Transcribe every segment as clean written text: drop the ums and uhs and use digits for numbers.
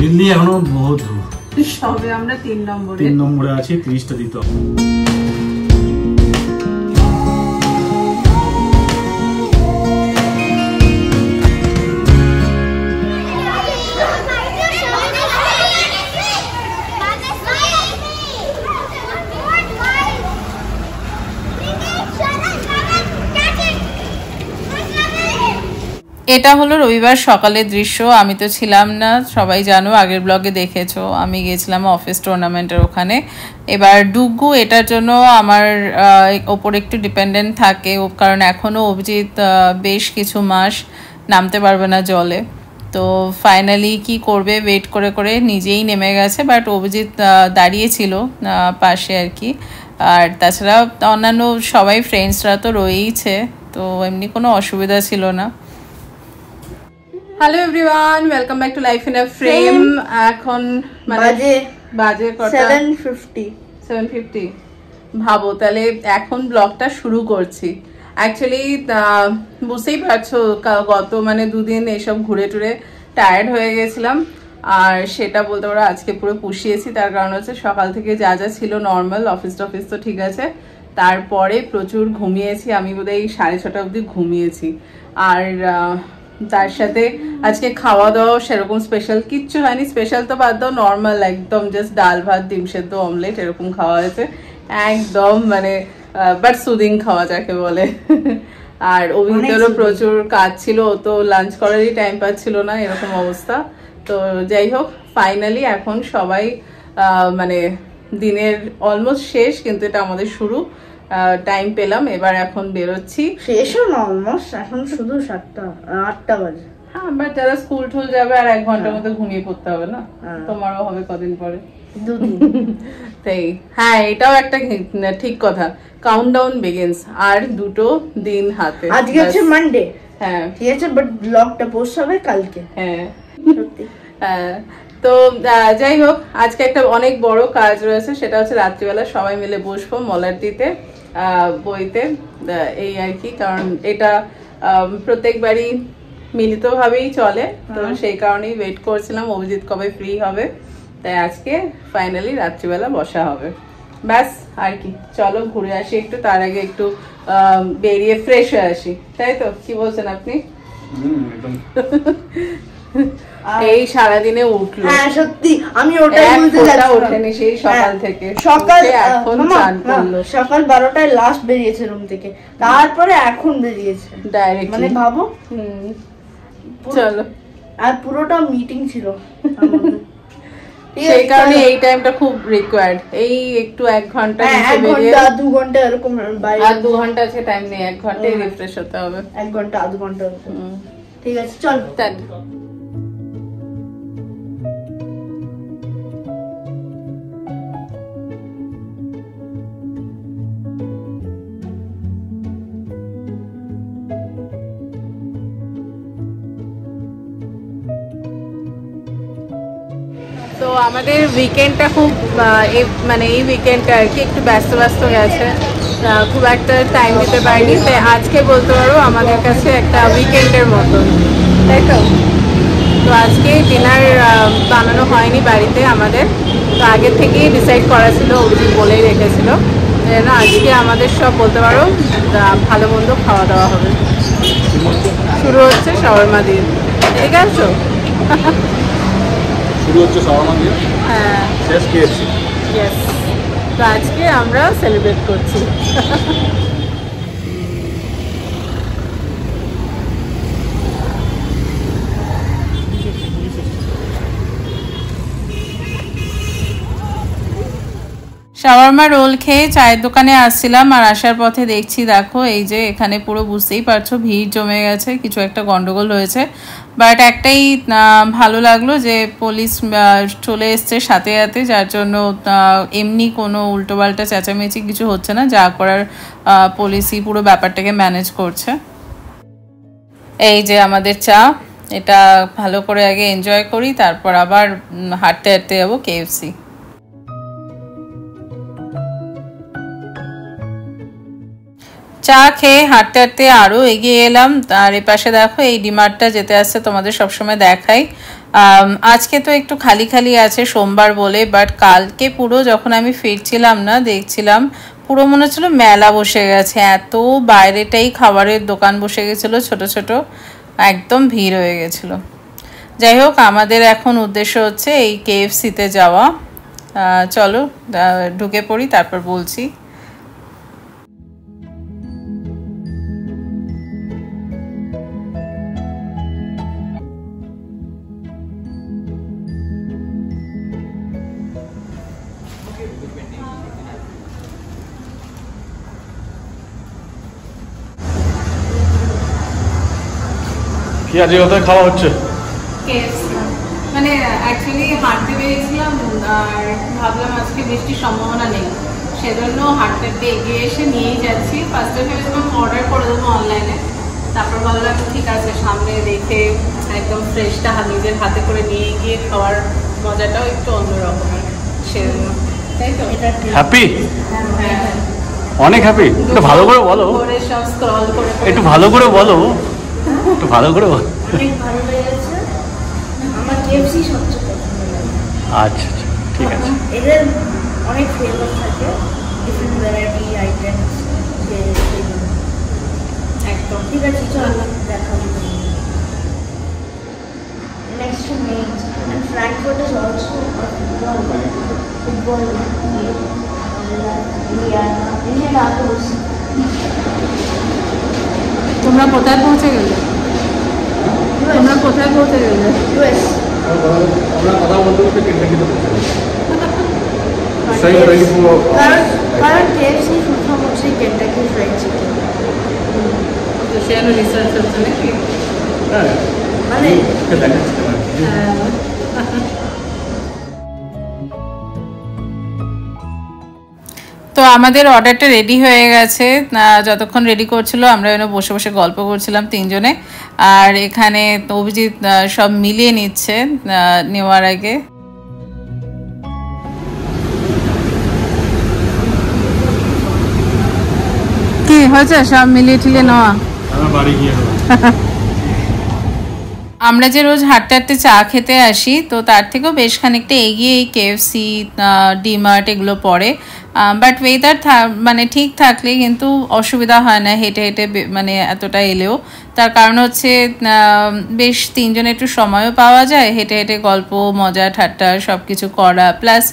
দিল্লি এখনো বহুত দূর। সবে আমরা 3 নম্বরে আছি, 30টা দিতে হবে। এটা হলো রবিবার সকালের দৃশ্য। আমি তো ছিলাম না, সবাই জানো, আগের ব্লগে দেখেছো। আমি গেছিলাম অফিস টুর্নামেন্টের ওখানে। এবার ডুগু এটার জন্য আমার ওপর একটু ডিপেন্ডেন্ট থাকে, কারণ এখনও অভিজিৎ বেশ কিছু মাস নামতে পারবে না জলে। তো ফাইনালি কি করবে, ওয়েট করে করে নিজেই নেমে গেছে। বাট অভিজিৎ দাঁড়িয়েছিল পাশে আর কি। আর তাছাড়া অন্যান্য সবাই ফ্রেন্ডসরা তো রয়েইছে, তো এমনি কোনো অসুবিধা ছিল না। Hello everyone, welcome back to life in a frame. এখন বাজে কটা? 7:50। ভাবো তাহলে এখন ব্লগটা শুরু করছি। অ্যাকচুয়ালি বুঝতেই পারছো, গত 2 দিন এসব ঘুরে টুরে টায়ার্ড হয়ে গেছিলাম। আর সেটা বলতে পারো আজকে পুরো পুষিয়েছি। তার কারণ হচ্ছে সকাল থেকে যা যা ছিল নর্মাল, অফিস টফিস তো ঠিক আছে, তারপরে প্রচুর ঘুমিয়েছি। আমি বোধহয় 6:30 অবধি ঘুমিয়েছি। আর তার সাথে আজকে খাওয়া দাওয়া সেরকম স্পেশাল কিচ্ছু হয়নি। স্পেশাল তো বাদ দাও, নর্মাল একদম জাস্ট ডাল ভাত ডিম সেদ্ধ অমলেট এরকম খাওয়া হয়েছে। একদম বাট সুদিং খাওয়া যাকে বলে। আর অভিনেতারও প্রচুর কাজ ছিল, ও তো লাঞ্চ করারই টাইম পাচ্ছিল না, এরকম অবস্থা। তো যাই হোক, ফাইনালি এখন সবাই দিনের অলমোস্ট শেষ, কিন্তু এটা আমাদের শুরু। টাইম পেলাম, এবার এখন বেরোচ্ছি। শেষও না অলমোস্ট, এখন শুধু 8টা বাজে। হ্যাঁ, বাট যারা স্কুল টুল যাবে আর 1 ঘন্টার মধ্যে ঘুমিয়ে পড়তে হবে না? তোমারও হবে কদিন পরে, 2 দিন। তাই হ্যাঁ, এটাও একটা ঠিক কথা। কাউন্টডাউন বিগিনস, আর 2 দিন হাতে। আজকে হচ্ছে মানডে। হ্যাঁ ঠিক আছে, বাট ব্লগটা পোস্ট হবে কালকে। হ্যাঁ সত্যি। হ্যাঁ, তো যাই হোক, আজকে একটা অনেক বড় কাজ রয়েছে। সেটা হচ্ছে রাত্রিবেলা সবাই মিলে বসবো মলারদিতে বইতে, এই আর কি। কারণ এটা প্রত্যেকবারই মিলিতভাবেই চলে, তো সেই কারণেই ওয়েট করছিলাম অভিজিৎ কবে ফ্রি হবে। তাই আজকে ফাইনালি রাত্রিবেলা বসা হবে। ব্যাস আর কি, চলো ঘুরে আসি একটু। তার আগে একটু বেরিয়ে ফ্রেশ হয়ে আসি, তাই তো? কি বলছেন আপনি? এই সারাদিনে উঠলো। হ্যাঁ সত্যি, আমি ওটাই বলতে যাচ্ছিলাম। ওঠেনি সেই সকাল থেকে, সকাল এখন চান করলো। সকাল 12টায় লাস্ট বেরিয়েছে রুম থেকে, তারপরে এখন বেরিয়েছে ডাইরেক্ট। ভাবো। চলো। আর পুরোটা মিটিং ছিল, সেই কারণে এই টাইমটা খুব রিকোয়ার্ড। এই একটু 1 ঘন্টা 2 ঘন্টা এরকম। আর 2 ঘন্টা আছে টাইম নেই, 1 ঘন্টায় রিফ্রেশ হতে হবে। 1 ঘন্টা 2 ঘন্টা। ঠিক আছে চল। তো আমাদের উইকেন্ডটা খুব এই উইকেন্ডটা আর কি একটু ব্যস্ত গেছে, খুব একটা টাইম দিতে পারিনি। তাই আজকে বলতে পারো আমাদের কাছে একটা উইকেন্ডের মতন, তাই তো? তো আজকে ডিনার বানানো হয়নি বাড়িতে আমাদের, তো আগের থেকেই ডিসাইড করা ছিল, অভিজিৎ বলেই রেখেছিল যেন আজকে আমাদের সব বলতে পারো ভালো মন্দ খাওয়া দাওয়া হবে। শুরু হচ্ছে শাওয়ারমা দিয়ে, ঠিক আছে? শুরু হচ্ছে শাওয়ারমা দিয়ে, হ্যাঁ শেষ খেয়েছি। ইয়েস, তো আজকে আমরা সেলিব্রেট করছি। শাওয়ারমা রোল খেয়ে চায়ের দোকানে আসছিলাম, আর আসার পথে দেখছি দেখো এই যে এখানে পুরো বুঝতেই পারছো ভিড় জমে গেছে, কিছু একটা গন্ডগোল হয়েছে। বাট একটাই ভালো লাগলো যে পুলিশ চলে এসছে সাথে সাথে, যার জন্য এমনি কোনো উল্টোপাল্টা চেঁচামেচি কিছু হচ্ছে না, যা করার পুলিশই পুরো ব্যাপারটাকে ম্যানেজ করছে। এই যে আমাদের চা, এটা ভালো করে আগে এনজয় করি, তারপর আবার হাঁটতে হাঁটতে যাবো KFC। চা খেয়ে হাঁটতে হাঁটতে আরও এগিয়ে এলাম। আর এ পাশে দেখো এই ডিমার্টটা যেতে আসছে, তোমাদের সবসময় দেখাই। আজকে তো একটু খালি খালি আছে সোমবার বলে, বাট কালকে পুরো যখন আমি ফিরছিলাম না দেখছিলাম পুরো মনে হচ্ছিল মেলা বসে গেছে, এত বাইরেটাই খাবারের দোকান বসে গেছিলো ছোট ছোট, একদম ভিড় হয়ে গেছিল। যাই হোক, আমাদের এখন উদ্দেশ্য হচ্ছে এই KFC-তে যাওয়া। চলো ঢুকে পড়ি, তারপর বলছি। কি আজকে কোথায় খাওয়া হচ্ছে? মানে অ্যাকচুয়ালি হাঁটতে বেরিয়েছিলাম আর ভাবলাম আজকে বৃষ্টির সম্ভাবনা নেই, সেজন্য হাঁটতে এগিয়ে এসে নিয়েই যাচ্ছি। ফার্স্টে ভেবেছিলাম অর্ডার করে দেবো অনলাইনে, তারপর ভাবলাম ঠিক আছে সামনে দেখে একদম ফ্রেশটা নিজের হাতে করে নিয়ে গিয়ে খাওয়ার মজাটাও একটু অন্যরকমের, সেজন্য। তাই তো হ্যাপি? অনেক হ্যাপি। একটু ভালো করে বলো, সব স্ক্রল করে একটু ভালো করে বলো, একটু ভালো করে বলো। অনেক ভালো লেগেছে আমার, KFC সবচেয়ে পছন্দ লাগে। আচ্ছা ঠিক আছে। এদের অনেক ফ্লেভার থাকে, ডিফারেন্ট ভ্যারাইটি আইটেমস, একদম ঠিক আছে। চলো দেখাবো। Next means and Frankfurt is also a football তোমরা কোথায় পৌঁছে গেলে? তোমরা কোথায় পৌঁছে গেলে? US। আমরা কথা বলতে বলতে কেন্টাকিতে পৌঁছে গেছি। কারণ KFC প্রথম হচ্ছে কেন্টাকি ফ্রাইড চিকেন, তো সেখানে রিসার্চ হচ্ছে নাকি? হ্যাঁ মানে দেখাচ্ছি। তো আমাদের অর্ডারটা রেডি হয়ে গেছে। যতক্ষণ রেডি করছিল আমরা এখানে বসে বসে গল্প করছিলাম তিনজনে, আর এখানে অভিজিৎ সব মিলিয়ে নিচ্ছে নেওয়ার আগে। কি হয়েছে সব মিলিয়ে টিলিয়ে নেওয়া? বাড়ি গিয়ে আমরা যে রোজ হাঁটতে হাঁটতে চা খেতে আসি, তো তার থেকেও বেশ খানিকটা এগিয়ে এই KFC, ডিমার্ট এগুলো পড়ে। বাট ওয়েদার মানে ঠিক থাকলে কিন্তু অসুবিধা হয় না হেঁটে হেঁটে মানে এতটা এলেও। তার কারণ হচ্ছে বেশ তিনজনে একটু সময়ও পাওয়া যায়, হেঁটে হেঁটে গল্প মজা ঠাট্টা সব কিছু করা, প্লাস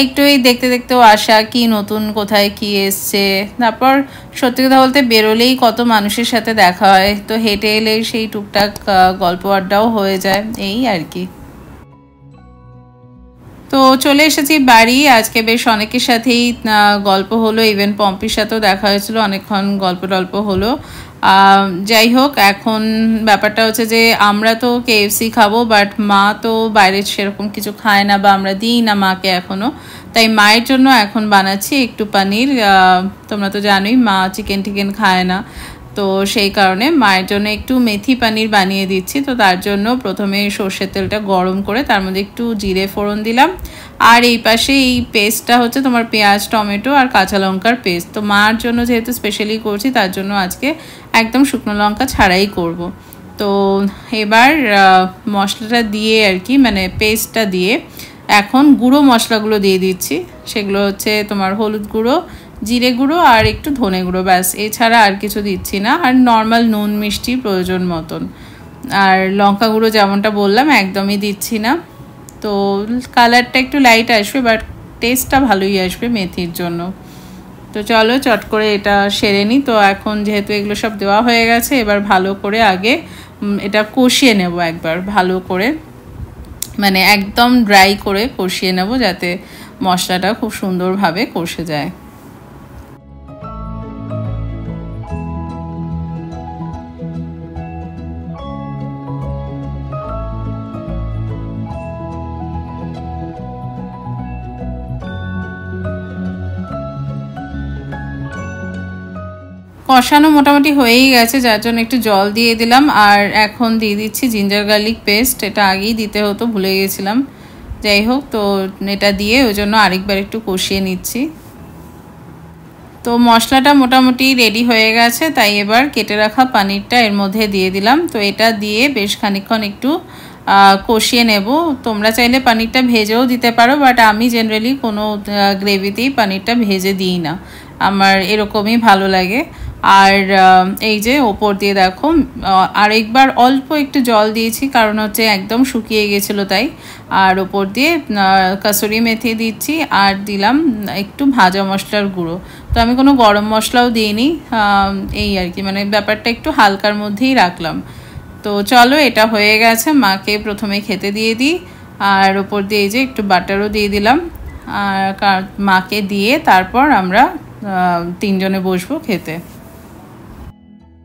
একটু এই দেখতে দেখতেও আসা কি নতুন কোথায় কি এসছে। তারপর সত্যি কথা বলতে বেরোলেই কত মানুষের সাথে দেখা হয়, তো হেঁটে এলে সেই টুকটাক গল্প আড্ডাও হয়ে যায়, এই আর কি। তো চলে এসেছি বাড়ি। আজকে বেশ অনেকের সাথেই গল্প হলো, ইভেন পম্পির সাথেও দেখা হয়েছিল, অনেকক্ষণ গল্প টল্প হলো। যাই হোক, এখন ব্যাপারটা হচ্ছে যে আমরা তো KFC খাবো, বাট মা তো বাইরে সেরকম কিছু খায় না, বা আমরা দিই না মাকে এখনও। তাই মায়ের জন্য এখন বানাচ্ছি একটু পনির। তোমরা তো জানোই মা চিকেন টিকেন খায় না, তো সেই কারণে মায়ের জন্য একটু মেথি পনির বানিয়ে দিচ্ছি। তো তার জন্য প্রথমে সর্ষের তেলটা গরম করে তার মধ্যে একটু জিরে ফোড়ন দিলাম, আর এই পাশে এই পেস্টটা হচ্ছে তোমার পেঁয়াজ টমেটো আর কাঁচা লঙ্কার পেস্ট। তো মার জন্য যেহেতু স্পেশালি করছি তার জন্য আজকে একদম শুকনো লঙ্কা ছাড়াই করব। তো এবার মশলাটা দিয়ে আর কি, মানে পেস্টটা দিয়ে এখন গুঁড়ো মশলাগুলো দিয়ে দিচ্ছি। সেগুলো হচ্ছে তোমার হলুদ গুঁড়ো, জিরে গুঁড়ো আর একটু ধনে গুঁড়ো, ব্যাস, এছাড়া আর কিছু দিচ্ছি না। আর নর্মাল নুন মিষ্টি প্রয়োজন মতন, আর লঙ্কা গুঁড়ো যেমনটা বললাম একদমই দিচ্ছি না। তো কালারটা একটু লাইট আসবে, বাট টেস্টটা ভালোই আসবে মেথির জন্য। তো চলো চট করে এটা সেরে নিই। তো এখন যেহেতু এগুলো সব দেওয়া হয়ে গেছে, এবার ভালো করে আগে এটা কষিয়ে নেব একবার ভালো করে, মানে একদম ড্রাই করে কষিয়ে নেব যাতে মশলাটা খুব সুন্দরভাবে কষে যায়। কষানো মোটামুটি হয়েই গেছে, যার জন্য একটু জল দিয়ে দিলাম। আর এখন দিয়ে দিচ্ছি জিঞ্জার গার্লিক পেস্ট, এটা আগেই দিতে হতো, ভুলে গেছিলাম। যাই হোক, তো এটা দিয়ে ওই জন্য আরেকবার একটু কষিয়ে নিচ্ছি। তো মশলাটা মোটামুটি রেডি হয়ে গেছে, তাই এবার কেটে রাখা পনিরটা এর মধ্যে দিয়ে দিলাম। তো এটা দিয়ে বেশ খানিকক্ষণ একটু কষিয়ে নেব। তোমরা চাইলে পনিরটা ভেজেও দিতে পারো, বাট আমি জেনারেলি কোনো গ্রেভিতেই পনিরটা ভেজে দিই না, আমার এরকমই ভালো লাগে। আর এই যে ওপর দিয়ে দেখো আরেকবার অল্প একটু জল দিয়েছি, কারণ হচ্ছে একদম শুকিয়ে গেছিলো তাই। আর ওপর দিয়ে কাসুরি মেথি দিচ্ছি, আর দিলাম একটু ভাজা মশলার গুঁড়ো। তো আমি কোনো গরম মশলাও দিইনি, এই আর কি, মানে ব্যাপারটা একটু হালকার মধ্যেই রাখলাম। তো চলো, এটা হয়ে গেছে, মাকে প্রথমে খেতে দিয়ে দিই। আর ওপর দিয়ে এই যে একটু বাটারও দিয়ে দিলাম, আর মাকে দিয়ে তারপর আমরা তিনজনে বসবো খেতে।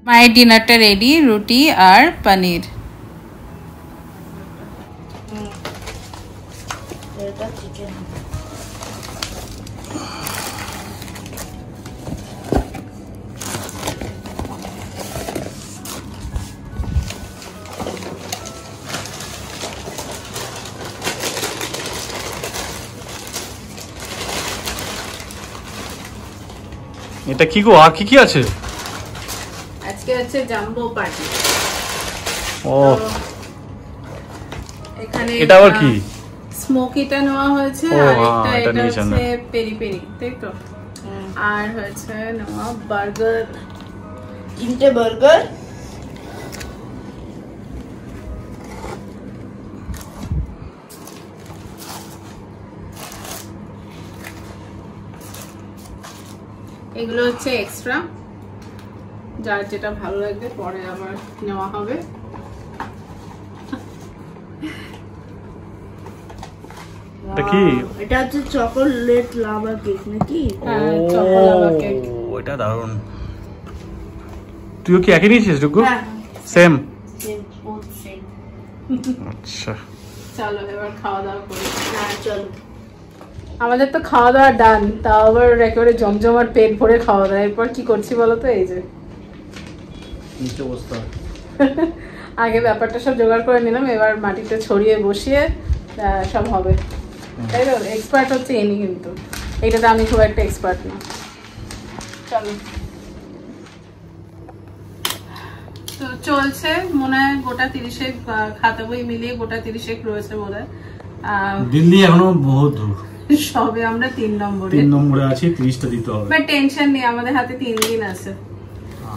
মায়ের ডিনারটা রেডি, রুটি আর পনির। এটা কি গো, আর কি কি আছে? আজকে হচ্ছে জাম্বো পার্টি। ও, এখানে এটা আবার কি? স্মোকিটা নেওয়া হয়েছে, ও, আর এটা এটা নিয়েছেন হচ্ছে পেরি পেরি, তাই তো। আর হচ্ছে নেওয়া বার্গার, 3টে বার্গার। এগুলো হচ্ছে এক্সট্রা, যার যেটা ভালো লাগবে পরে আবার নেওয়া হবে। এটা কি? এটা হচ্ছে চকোলেট লাভা কেক নাকি? হ্যাঁ, চকোলেট লাভা কেক। ও, এটা দারুণ। তুইও কি একই নিয়েছিস ডুগু? হ্যাঁ, সেম। সেম। আচ্ছা, চলো এবার খাওয়া দাওয়া করি। হ্যাঁ চলো। আমাদের তো খাওয়া দাওয়া ডান, তাও আবার একেবারে জমজমাট পেট ভরে খাওয়া দাওয়া। এরপর কি করছি বলো তো, এই যে নিচে বসতে হবে। আগে ব্যাপারটা সব জোগাড় করে নিলাম, এবার মাটিতে ছড়িয়ে বসিয়ে সব হবে, তাই তো। এক্সপার্ট হচ্ছে এনি, কিন্তু এইটাতে আমি খুব একটা এক্সপার্ট না। চলো, তো চলছে মনে হয় গোটা 30 খাতা বই মিলিয়ে গোটা 30 রয়েছে মনে হয়। দিল্লি এখনো বহুত দূর, সবে আমরা 3 নম্বরে আছি, 30টা দিতে হবে। বাট টেনশন নেই, আমাদের হাতে 3 দিন আছে,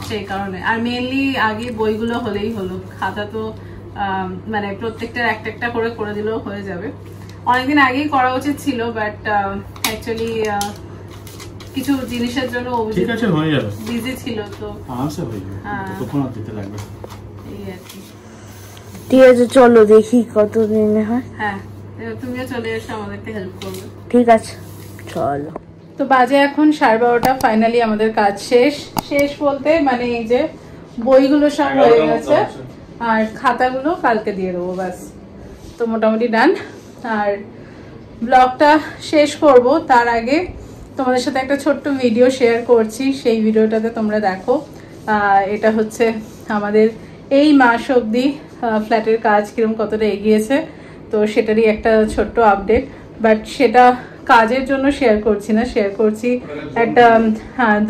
সেই কারণে। আর মেইনলি আগে বইগুলো হলেই হলো, খাতা তো মানে প্রত্যেকটার একটা একটা করে দিলেও হয়ে যাবে। অনেকদিন আগেই করা উচিত ছিল, বাট অ্যাকচুয়ালি কিছু জিনিসের জন্য ঠিক আছে, হয়ে যাবে, বিজি ছিল, তো আরামসে হয়ে যাবে, তখন আর দিতে লাগবে। এই আর কি। ঠিক আছে, চলো দেখি কত দিনে হয়। হ্যাঁ, তুমিও চলে এসো, আমাদেরকে হেল্প করবে। ঠিক আছে, চলো। তো বাজে এখন 12:30, ফাইনালি আমাদের কাজ শেষ বলতে মানে এই যে বইগুলো সব হয়ে গেছে, আর খাতাগুলো কালকে দিয়ে দেবো, ব্যাস। তো মোটামুটি ডান। আর ব্লগটা শেষ করব, তার আগে তোমাদের সাথে একটা ছোট্ট ভিডিও শেয়ার করছি, সেই ভিডিওটাতে তোমরা দেখো। এটা হচ্ছে আমাদের এই মাস অবধি ফ্ল্যাটের কাজ কিরকম কতটা এগিয়েছে, তো সেটারই একটা ছোট্ট আপডেট। বাট সেটা কাজের জন্য শেয়ার করছি না, শেয়ার করছি একটা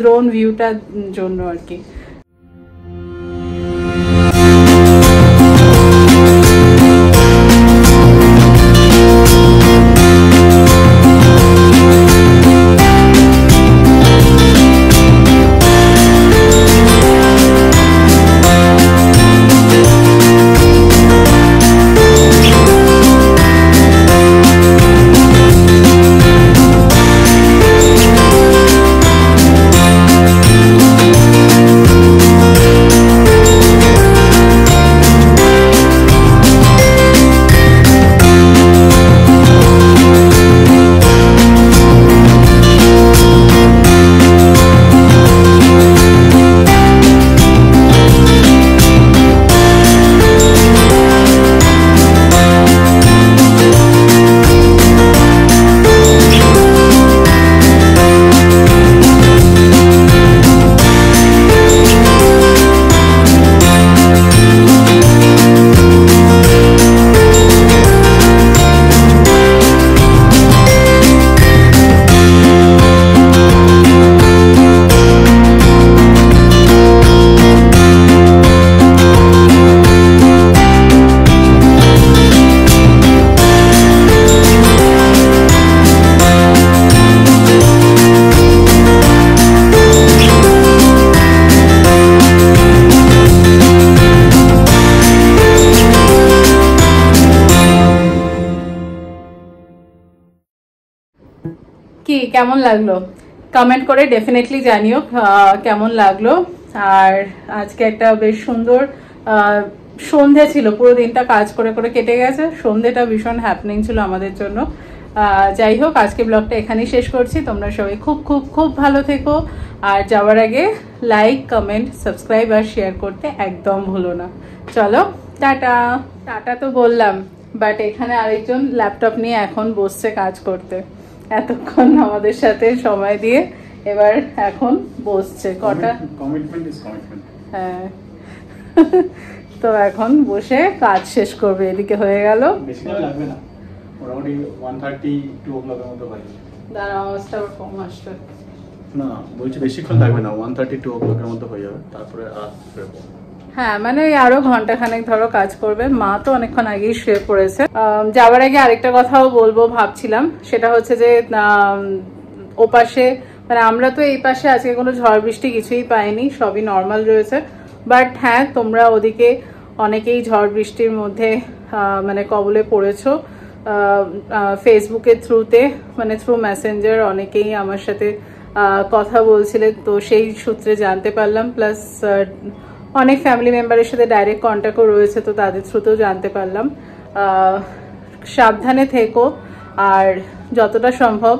ড্রোন ভিউটার জন্য আর কি। কি কেমন লাগলো কমেন্ট করে ডেফিনেটলি জানিও কেমন লাগলো। আর আজকে একটা বেশ সুন্দর সন্ধে ছিল, পুরো দিনটা কাজ করে করে কেটে গেছে, সন্ধেটা ভীষণ হ্যাপনিং ছিল আমাদের জন্য। যাই হোক, আজকে ব্লগটা এখানেই শেষ করছি। তোমরা সবাই খুব খুব খুব ভালো থেকো, আর যাওয়ার আগে লাইক কমেন্ট সাবস্ক্রাইব আর শেয়ার করতে একদম ভুলো না। চলো টাটা। টাটা তো বললাম, বাট এখানে আরেকজন ল্যাপটপ নিয়ে এখন বসছে কাজ করতে, এতক্ষণ আমাদের সাথে সময় দিয়ে এবার এখন বসছে। কটা কমিটমেন্ট ইজ কমিটমেন্ট। হ্যাঁ তো এখন বসে কাজ শেষ করবে। এদিকে হয়ে গেল, বেশি লাগবে না, মোটামুটি 1:30-2 o'clock এর মতো বাজে। দাঁড়া আওয়াজটা ওর কম আসবে। না বলছি বেশিক্ষণ লাগবে না, 1:30-2 o'clock এর মতো হয়ে যাবে, তারপরে আর ফেরবো। হ্যাঁ মানে ওই আরো ঘন্টাখানেক ধরো কাজ করবে। মা তো অনেকক্ষণ আগেই শুয়ে পড়েছে। যাওয়ার আগে আরেকটা কথাও বলবো ভাবছিলাম, সেটা হচ্ছে যে ওপাশে মানে আমরা তো এই পাশে আজকে কোনো ঝড় বৃষ্টি কিছুই পাইনি, সবই নর্মাল রয়েছে। বাট হ্যাঁ, তোমরা ওদিকে অনেকেই ঝড় বৃষ্টির মধ্যে মানে কবলে পড়েছো। ফেসবুকের থ্রুতে মানে থ্রু মেসেঞ্জার অনেকেই আমার সাথে কথা বলছিলে, তো সেই সূত্রে জানতে পারলাম। প্লাস অনেক ফ্যামিলি মেম্বারের সাথে ডাইরেক্ট কন্ট্যাক্টও রয়েছে, তো তাদের থ্রুতেও জানতে পারলাম। সাবধানে থেকো, আর যতটা সম্ভব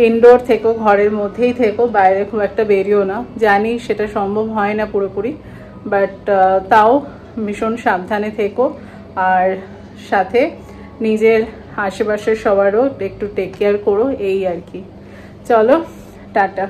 ইনডোর থেকো, ঘরের মধ্যেই থেকো, বাইরে খুব একটা বেরিও না। জানি সেটা সম্ভব হয় না পুরোপুরি, বাট তাও ভীষণ সাবধানে থেকো, আর সাথে নিজের আশেপাশের সবারও একটু টেক কেয়ার করো, এই আর কি। চলো টাটা।